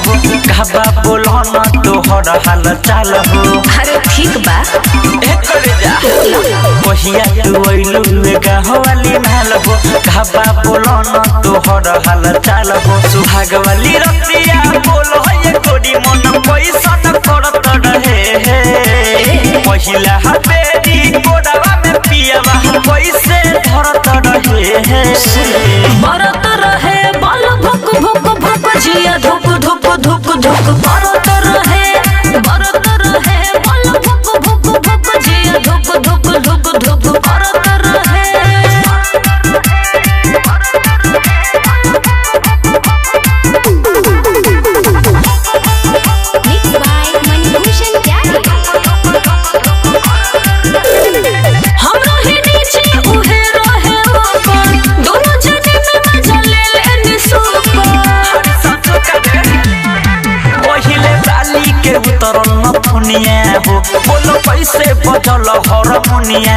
हो कहबा बोलो ना तोहर हाल चाल हो। अरे ठीक बा पहिया तू अइलू गाँव वाली माल हो कहबा बोलो ना तोहर हाल चाल हो। सुहाग वाली रतिया बोलो ये कोडी मन पैसा न करत रहे पहिला हबेरी कोडवा में पियावा पैसे धरत रहे बरत रहे बल भुक भुक भुक जिया धुक धुक धुक धुक बरत रहे बल भुक भुक भुक जिया धुक धुक धुक धुक बरत रहे। उतरल मथुनिया हो बोलो पैसे बजल हरमुनिया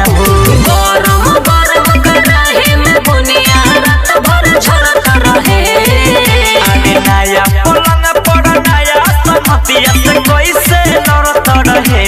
हो। गरम गरम कराही में बुनिया रात भर झरत रहे। अरे नया पलंग पर नया समतिया से कैसे लड़त रहे